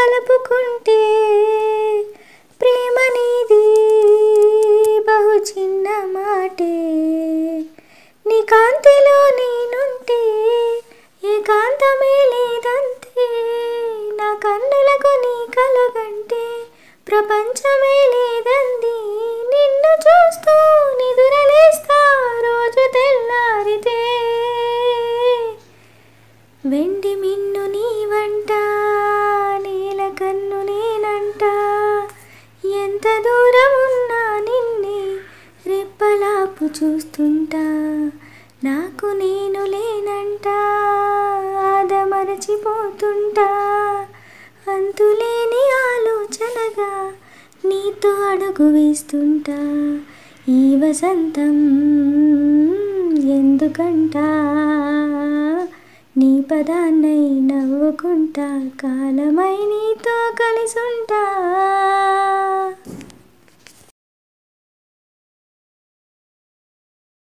కలుపుకుంటే ప్రేమ నీది బహు చిన్న మాటే. నీ కాంతిలో నేనుంటే ఏకాంతమే లేదంతే. నా కన్నులకు నీ కలగంటే ప్రపంచమే లేదంది. నిన్ను చూస్తూ నిదురలేస్తా రోజు తెల్లారితే. వెండి మిన్ను నీ వంట నీల కన్ను నేనంట. ఎంత దూరం ఉన్నా నిన్నే రెప్పలాపు చూస్తుంటా. నాకు నేను లేనంట ఆదమరచిపోతుంటా. అంతులేని ఆలోచనగా నీతో అడుగు వేస్తుంటా. ఈ వసంతం ఎందుకంట నీ పదాన్నై నవ్వుకుంటా. కాలమై నీతో కలిసుంటా.